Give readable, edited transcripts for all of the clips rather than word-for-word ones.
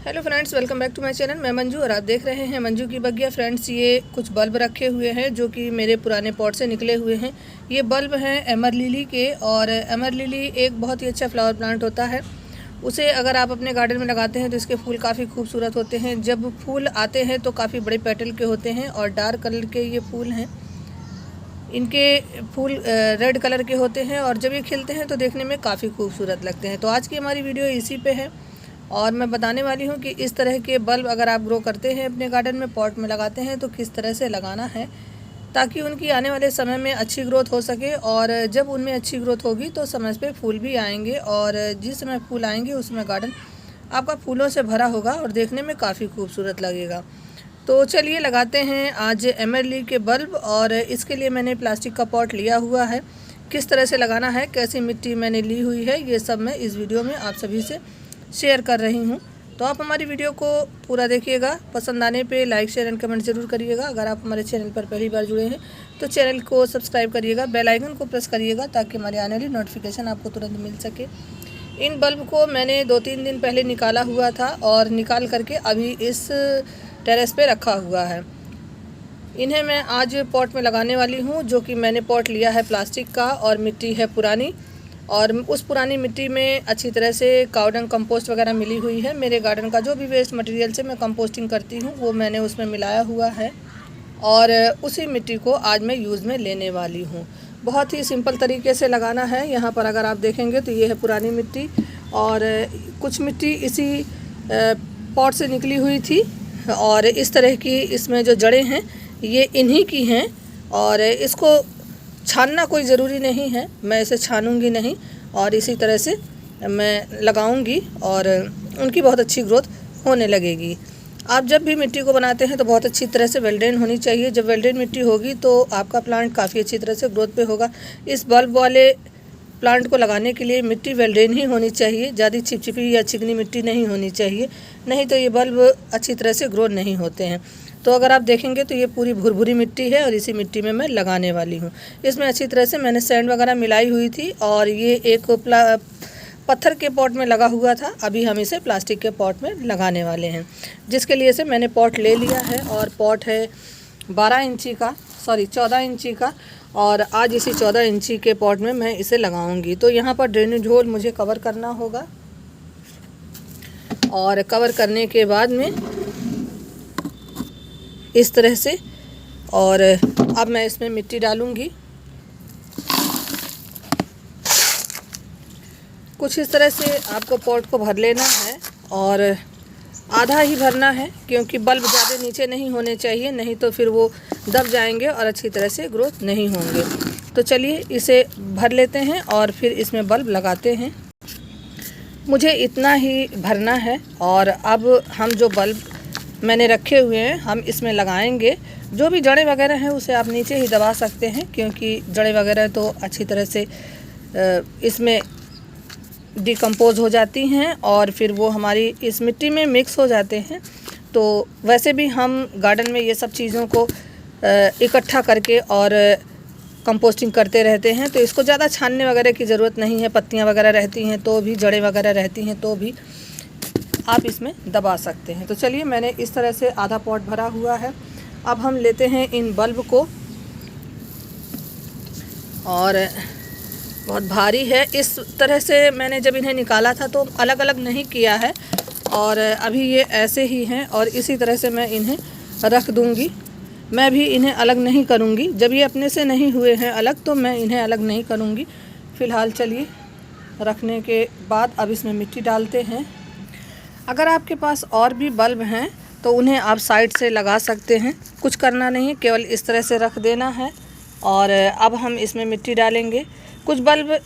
Hello friends, welcome back to my channel. मैं मंजू और आप देख रहे हैं मंजू की बगिया। फ्रेंड्स, ये कुछ बल्ब रखे हुए हैं जो कि मेरे पुराने पॉट से निकले हुए हैं। ये बल्ब हैं एमर लिली के, और एमर लिली एक बहुत ही अच्छा फ्लावर प्लांट होता है। उसे अगर आप अपने गार्डन में लगाते हैं तो इसके फूल काफ़ी खूबसूरत होते हैं। जब फूल आते हैं तो काफ़ी बड़े पेटल के होते हैं और डार्क कलर के ये फूल हैं। इनके फूल रेड कलर के होते हैं और जब ये खिलते हैं तो देखने में काफ़ी खूबसूरत लगते हैं। तो आज की हमारी वीडियो इसी पे है और मैं बताने वाली हूँ कि इस तरह के बल्ब अगर आप ग्रो करते हैं अपने गार्डन में, पॉट में लगाते हैं, तो किस तरह से लगाना है ताकि उनकी आने वाले समय में अच्छी ग्रोथ हो सके। और जब उनमें अच्छी ग्रोथ होगी तो समय पे फूल भी आएंगे, और जिस समय फूल आएंगे उस समय गार्डन आपका फूलों से भरा होगा और देखने में काफ़ी खूबसूरत लगेगा। तो चलिए लगाते हैं आज एमर लिली के बल्ब। और इसके लिए मैंने प्लास्टिक का पॉट लिया हुआ है। किस तरह से लगाना है, कैसी मिट्टी मैंने ली हुई है, ये सब मैं इस वीडियो में आप सभी से शेयर कर रही हूँ। तो आप हमारी वीडियो को पूरा देखिएगा। पसंद आने पे लाइक, शेयर एंड कमेंट ज़रूर करिएगा। अगर आप हमारे चैनल पर पहली बार जुड़े हैं तो चैनल को सब्सक्राइब करिएगा, बेल आइकन को प्रेस करिएगा ताकि हमारी आने वाली नोटिफिकेशन आपको तुरंत मिल सके। इन बल्ब को मैंने 2-3 दिन पहले निकाला हुआ था और निकाल करके अभी इस टेरेस पे रखा हुआ है। इन्हें मैं आज पॉट में लगाने वाली हूँ, जो कि मैंने पॉट लिया है प्लास्टिक का और मिट्टी है पुरानी। और उस पुरानी मिट्टी में अच्छी तरह से काउडंग कंपोस्ट वगैरह मिली हुई है। मेरे गार्डन का जो भी वेस्ट मटेरियल से मैं कंपोस्टिंग करती हूँ वो मैंने उसमें मिलाया हुआ है, और उसी मिट्टी को आज मैं यूज़ में लेने वाली हूँ। बहुत ही सिंपल तरीके से लगाना है। यहाँ पर अगर आप देखेंगे तो ये है पुरानी मिट्टी, और कुछ मिट्टी इसी पॉट से निकली हुई थी, और इस तरह की इसमें जो जड़ें हैं ये इन्हीं की हैं। और इसको छानना कोई ज़रूरी नहीं है, मैं इसे छानूंगी नहीं और इसी तरह से मैं लगाऊंगी और उनकी बहुत अच्छी ग्रोथ होने लगेगी। आप जब भी मिट्टी को बनाते हैं तो बहुत अच्छी तरह से वेल ड्रेन होनी चाहिए। जब वेल ड्रेन मिट्टी होगी तो आपका प्लांट काफ़ी अच्छी तरह से ग्रोथ पे होगा। इस बल्ब वाले प्लांट को लगाने के लिए मिट्टी वेल ड्रेन ही होनी चाहिए, ज़्यादा चिपचिपी या चिकनी मिट्टी नहीं होनी चाहिए, नहीं तो ये बल्ब अच्छी तरह से ग्रो नहीं होते हैं। तो अगर आप देखेंगे तो ये पूरी भुरभुरी मिट्टी है और इसी मिट्टी में मैं लगाने वाली हूँ। इसमें अच्छी तरह से मैंने सैंड वगैरह मिलाई हुई थी और ये एक पत्थर के पॉट में लगा हुआ था। अभी हम इसे प्लास्टिक के पॉट में लगाने वाले हैं, जिसके लिए से मैंने पॉट ले लिया है। और पॉट है 14 इंची का, और आज इसी 14 इंची के पॉट में मैं इसे लगाऊंगी। तो यहाँ पर ड्रेनेज होल मुझे कवर करना होगा, और कवर करने के बाद में इस तरह से, और अब मैं इसमें मिट्टी डालूंगी। कुछ इस तरह से आपको पॉट को भर लेना है, और आधा ही भरना है क्योंकि बल्ब ज़्यादा नीचे नहीं होने चाहिए, नहीं तो फिर वो दब जाएंगे और अच्छी तरह से ग्रोथ नहीं होंगे। तो चलिए इसे भर लेते हैं और फिर इसमें बल्ब लगाते हैं। मुझे इतना ही भरना है, और अब हम जो बल्ब मैंने रखे हुए हैं हम इसमें लगाएंगे। जो भी जड़ें वगैरह हैं उसे आप नीचे ही दबा सकते हैं, क्योंकि जड़ें वगैरह तो अच्छी तरह से इसमें डिकम्पोज हो जाती हैं और फिर वो हमारी इस मिट्टी में मिक्स हो जाते हैं। तो वैसे भी हम गार्डन में ये सब चीज़ों को इकट्ठा करके और कंपोस्टिंग करते रहते हैं, तो इसको ज़्यादा छानने वगैरह की ज़रूरत नहीं है। पत्तियाँ वगैरह रहती हैं तो भी, जड़ें वगैरह रहती हैं तो भी आप इसमें दबा सकते हैं। तो चलिए मैंने इस तरह से आधा पॉट भरा हुआ है। अब हम लेते हैं इन बल्ब को, और बहुत भारी है। इस तरह से मैंने जब इन्हें निकाला था तो अलग अलग नहीं किया है, और अभी ये ऐसे ही हैं और इसी तरह से मैं इन्हें रख दूंगी। मैं भी इन्हें अलग नहीं करूंगी। जब ये अपने से नहीं हुए हैं अलग तो मैं इन्हें अलग नहीं करूंगी। फ़िलहाल चलिए रखने के बाद अब इसमें मिट्टी डालते हैं। अगर आपके पास और भी बल्ब हैं तो उन्हें आप साइड से लगा सकते हैं, कुछ करना नहीं है, केवल इस तरह से रख देना है। और अब हम इसमें मिट्टी डालेंगे। कुछ बल्ब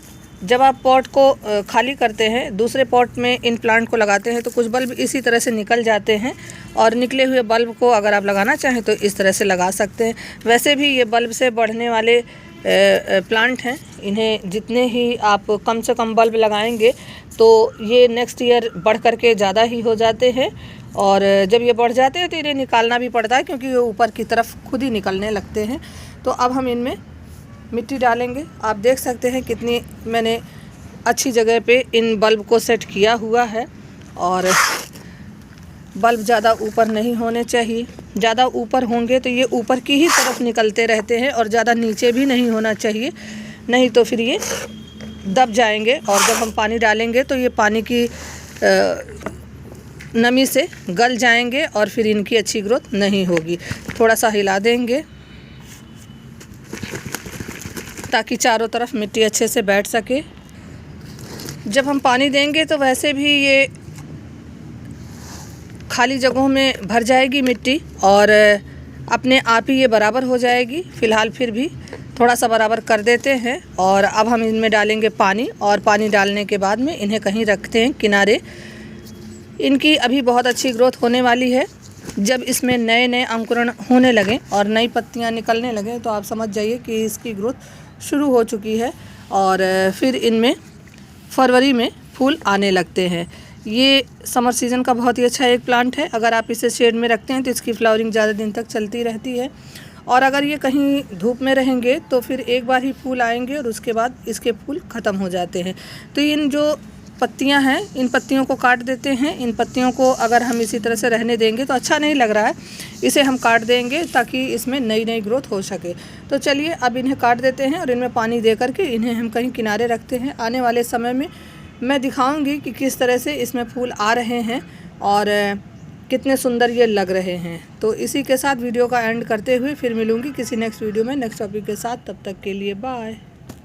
जब आप पॉट को खाली करते हैं, दूसरे पॉट में इन प्लांट को लगाते हैं, तो कुछ बल्ब इसी तरह से निकल जाते हैं, और निकले हुए बल्ब को अगर आप लगाना चाहें तो इस तरह से लगा सकते हैं। वैसे भी ये बल्ब से बढ़ने वाले प्लांट हैं। इन्हें जितने ही आप कम से कम बल्ब लगाएंगे तो ये नेक्स्ट ईयर बढ़ करके ज़्यादा ही हो जाते हैं, और जब ये बढ़ जाते हैं तो इन्हें निकालना भी पड़ता है क्योंकि ये ऊपर की तरफ खुद ही निकलने लगते हैं। तो अब हम इनमें मिट्टी डालेंगे। आप देख सकते हैं कितनी मैंने अच्छी जगह पे इन बल्ब को सेट किया हुआ है, और बल्ब ज़्यादा ऊपर नहीं होने चाहिए। ज़्यादा ऊपर होंगे तो ये ऊपर की ही तरफ निकलते रहते हैं और ज़्यादा नीचे भी नहीं होना चाहिए, नहीं तो फिर ये दब जाएंगे और जब हम पानी डालेंगे तो ये पानी की नमी से गल जाएंगे और फिर इनकी अच्छी ग्रोथ नहीं होगी। थोड़ा सा हिला देंगे ताकि चारों तरफ मिट्टी अच्छे से बैठ सके। जब हम पानी देंगे तो वैसे भी ये खाली जगहों में भर जाएगी मिट्टी और अपने आप ही ये बराबर हो जाएगी। फ़िलहाल फिर भी थोड़ा सा बराबर कर देते हैं और अब हम इनमें डालेंगे पानी, और पानी डालने के बाद में इन्हें कहीं रखते हैं किनारे। इनकी अभी बहुत अच्छी ग्रोथ होने वाली है। जब इसमें नए नए अंकुरण होने लगें और नई पत्तियां निकलने लगें तो आप समझ जाइए कि इसकी ग्रोथ शुरू हो चुकी है और फिर इनमें फरवरी में फूल आने लगते हैं। ये समर सीज़न का बहुत ही अच्छा एक प्लांट है। अगर आप इसे शेड में रखते हैं तो इसकी फ्लावरिंग ज़्यादा दिन तक चलती रहती है, और अगर ये कहीं धूप में रहेंगे तो फिर एक बार ही फूल आएंगे और उसके बाद इसके फूल ख़त्म हो जाते हैं। तो इन जो पत्तियां हैं, इन पत्तियों को काट देते हैं। इन पत्तियों को अगर हम इसी तरह से रहने देंगे तो अच्छा नहीं लग रहा है, इसे हम काट देंगे ताकि इसमें नई नई ग्रोथ हो सके। तो चलिए अब इन्हें काट देते हैं और इनमें पानी दे करके इन्हें हम कहीं किनारे रखते हैं। आने वाले समय में मैं दिखाऊंगी कि किस तरह से इसमें फूल आ रहे हैं और कितने सुंदर ये लग रहे हैं। तो इसी के साथ वीडियो का एंड करते हुए फिर मिलूँगी किसी नेक्स्ट वीडियो में नेक्स्ट टॉपिक के साथ। तब तक के लिए बाय।